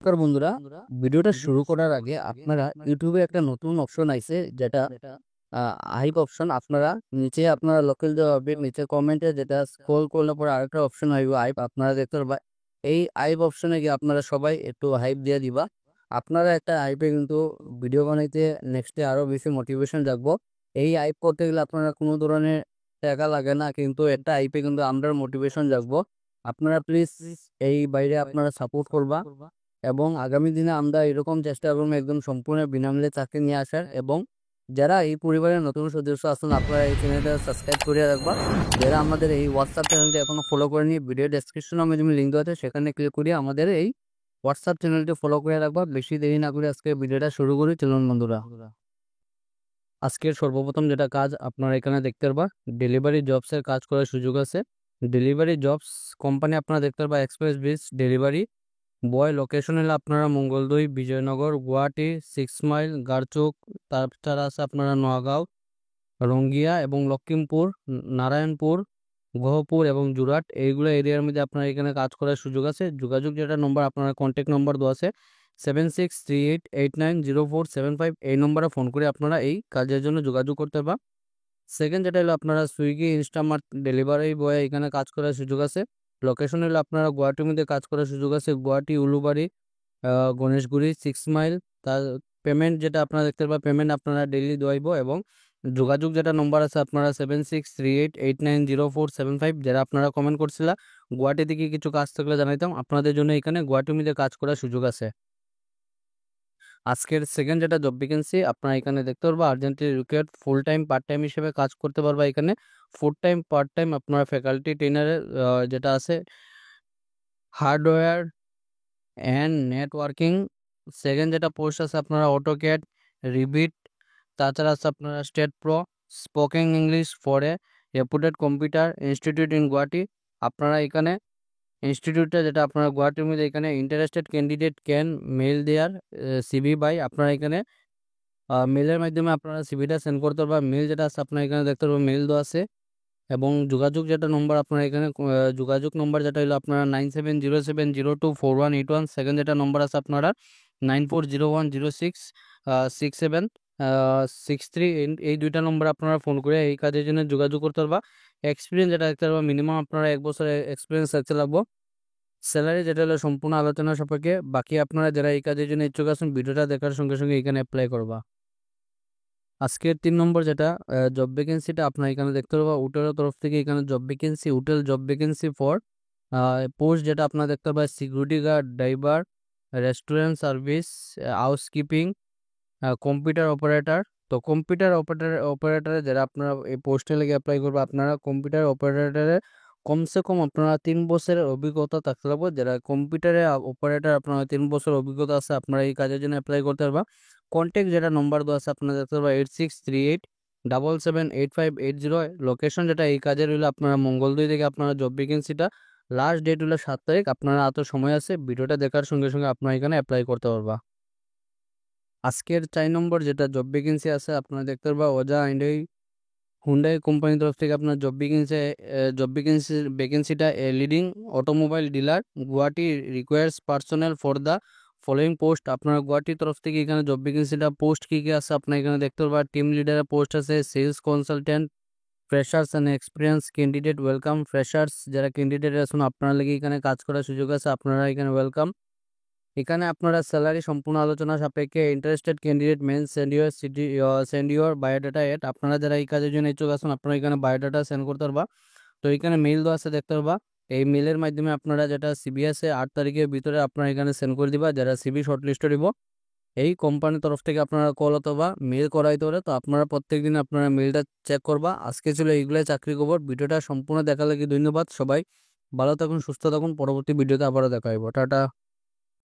নমস্কার বন্ধুরা, ভিডিওটা শুরু করার আগে আপনারা ইউটিউবে একটা নতুন অপশন আইছে যেটা হাইপ অপশন। আপনারা নিচে আপনারা লোকাল দেওয়া হবে, নিচে কমেন্টে যেটা স্ক্রল করলে পরে আরেকটা অপশন আইব হাইপ, আপনারা দেখতে পারবেন। এই হাইপ অপশনে গিয়ে আপনারা সবাই একটু হাইপ দিয়ে দিবা। আপনারা একটা হাইপে কিন্তু ভিডিও বানাইতে নেক্সটে আরো বেশি মোটিভেশন জাগবো। এই হাইপ করতে গেলে আপনারা কোনো ধরনের টাকা লাগে না, কিন্তু একটা হাইপে কিন্তু আমরা মোটিভেশন জাগবো। আপনারা প্লিজ এই বাইরে আপনারা সাপোর্ট করবা এবং আগামী দিনে আমরা এরকম চেষ্টা করবো একদম সম্পূর্ণ বিনামূল্যে চাকরি নিয়ে আসার। এবং যারা এই পরিবারের নতুন সদস্য আছেন আপনারা এই চ্যানেলটা সাবস্ক্রাইব করে রাখবা। যারা আমাদের এই হোয়াটসঅ্যাপ চ্যানেলটি এখনো ফলো করেনি, ভিডিও ডেসক্রিপশনে আমি তুমি লিঙ্ক দেওয়া আছে সেখানে ক্লিক করিয়ে আমাদের এই হোয়াটসঅ্যাপ চ্যানেলটি ফলো করে রাখবা। বেশি দেরি না করে আজকে ভিডিওটা শুরু করি, চলুন বন্ধুরা। আজকের সর্বপ্রথম যেটা কাজ আপনারা এখানে দেখতে পারবা, ডেলিভারি জবসের কাজ করার সুযোগ আছে। ডেলিভারি জবস কোম্পানি আপনারা দেখতে পারবা express bridge delivery boy. Location হলে আপনারা মঙ্গলদৈ, বিজয়নগর, গুয়াহাটি, 6 মাইল, গারচুক, তাছাড়া আছে আপনারা নোয়াগাঁও, রঙ্গিয়া এবং লক্ষিমপুর, নারায়ণপুর, গহপুর এবং জুরাট, এইগুলো এরিয়ার মধ্যে আপনার এখানে কাজ করার সুযোগ আছে। যোগাযোগ যেটা নম্বর আপনার কন্ট্যাক্ট নম্বর দেওয়া আছে 7638890475, এই নম্বরে ফোন করে আপনারা এই কাজের জন্য যোগাযোগ করতে পারবা। সেকেন্ড যেটা হলো আপনারা সুইগি, ইনস্টামার্ট ডেলিভারি বয় এখানে কাজ করার সুযোগ আছে। লোকেশন হলো আপনারা গুয়াহাটির মধ্যে কাজ করার সুযোগ আছে, গুয়াহাটি, উলুবাড়ি, গণেশগুড়ি, 6 মাইল। তার পেমেন্ট যেটা আপনারা দেখতে পাবেন, পেমেন্ট আপনারা ডেইলি দেওয়াইব। এবং যোগাযোগ যেটা নম্বর আছে আপনারা 7638890475, যারা আপনারা কমেন্ট করছিলা গুয়াহাটি থেকে কিছু কাজ থাকলে জানাইতাম, আপনাদের জন্য এখানে গুয়াহাটির মধ্যে কাজ করার সুযোগ আছে। আজকের সেকেন্ড যেটা জব ভ্যাকেন্সি আপনারা এখানে দেখতে পারবা, urgently required full time part time হিসেবে কাজ করতে পারবা। এখানে ফুল টাইম পার্ট টাইম আপনারা ফ্যাকাল্টি ট্রেনারের যেটা আছে হার্ডওয়্যার অ্যান্ড নেটওয়ার্কিং। সেকেন্ড যেটা পোস্ট আছে আপনারা অটোক্যাড, রিবিট, তাছাড়া আছে আপনারা STAAD pro, spoken English for a reputed computer institute in Guwahati. আপনারা এখানে ইনস্টিটিউটটা যেটা আপনারা গুয়াহাটির মধ্যে, এখানে interested candidate can mail their CV by. আপনারা এখানে মেলের মাধ্যমে আপনারা সিভিটা সেন্ড করতে পারবেন। মেল যেটা আছে আপনারা এখানে দেখতে পারবেন, মেল দেওয়া আছে। এবং যোগাযোগ যেটা নম্বর আপনারা এখানে যোগাযোগ নম্বর যেটা হলো আপনারা 9707024181। সেকেন্ড যেটা নম্বর আছে আপনারা 9401066763, এই দুইটা নম্বর আপনারা ফোন করে এই কাজের জন্য যোগাযোগ করতে পারবা। এক্সপিরিয়েন্স যেটা দেখতে পারবা, মিনিমাম আপনারা 1 বছরের এক্সপিরিয়েন্স থাকতে লাগবো। স্যালারি যেটা হলো সম্পূর্ণ আলোচনা সাপেক্ষে। বাকি আপনারা যারা এই কাজের জন্য ইচ্ছুক আছেন ভিডিওটা দেখার সঙ্গে সঙ্গে এখানে অ্যাপ্লাই করবা। আজকের 3 নম্বর যেটা জব ভ্যাকেন্সিটা আপনার এখানে দেখতে পারবা হোটেলের তরফ থেকে, এখানে job vacancy hotel job vacancy for post যেটা আপনারা দেখতে পারবা security guard, driver, restaurant service, housekeeping, computer operator. তো কম্পিউটার অপারেটরে যারা আপনারা এই পোস্টে লেগে অ্যাপ্লাই করবে, আপনারা কম্পিউটার অপারেটরে কমসে কম আপনারা 3 বছরের অভিজ্ঞতা থাকতে লাগবে। যারা কম্পিউটারে অপারেটর আপনারা 3 বছর অভিজ্ঞতা আছে, আপনারা এই কাজের জন্য অ্যাপ্লাই করতে পারবা। কন্ট্যাক্ট যেটা নম্বর দেওয়া আছে আপনারা দেখতে পারবা 8638778580। লোকেশন যেটা এই কাজের হলো আপনারা মঙ্গলদৈ থেকে আপনারা জব ভ্যাকেন্সিটা, লাস্ট ডেট হলো 7 তারিখ। আপনারা এত সময় আছে, ভিডিওটা দেখার সঙ্গে সঙ্গে আপনারা এখানে অ্যাপ্লাই করতে পারবা। আজকের 4 নম্বর যেটা জব ভ্যাকেন্সি আছে আপনারা দেখতে পারবা ওজা হুন্ডাই কোম্পানির তরফ থেকে আপনার ভ্যাকেন্সিটা leading automobile dealer Guwahati requires personnel for the following post. আপনার গুয়াহাটির তরফ থেকে এখানে জব ভ্যাকেন্সিটা পোস্ট কী কী আছে আপনার এখানে দেখতে পারবা। টিম লিডারের পোস্ট আছে, sales consultant, freshers and experience candidate welcome. Freshers যারা ক্যান্ডিডেট আছেন আপনারা লেগে এখানে কাজ করার সুযোগ আছে, আপনারা এখানে ওয়েলকাম। এখানে আপনারা স্যালারি সম্পূর্ণ আলোচনা সাপেক্ষে। Interested candidate men send your biodata at. আপনারা যারা এই কাজের জন্য ইচ্ছুক আছেন আপনারা এখানে বায়োডাটা সেন্ড করতে পারবা। তো এখানে মেইল দেওয়া আছে দেখতে পারবা, এই মেলের মাধ্যমে আপনারা যেটা সিবি আছে 8 তারিখের ভিতরে আপনারা এখানে সেন্ড করে দিবা। যারা সিবি শর্টলিস্ট দিব এই কোম্পানির তরফ থেকে আপনারা কল অথবা মেল করাইতে পারে। তো আপনারা প্রত্যেক দিন আপনারা মেলটা চেক করবা। আজকে ছিল এইগুলাই চাকরি খবর। ভিডিওটা সম্পূর্ণ দেখার লাগি ধন্যবাদ। সবাই ভালো থাকুন, সুস্থ থাকুন। পরবর্তী ভিডিওতে আবারও দেখা হইব। টাটা।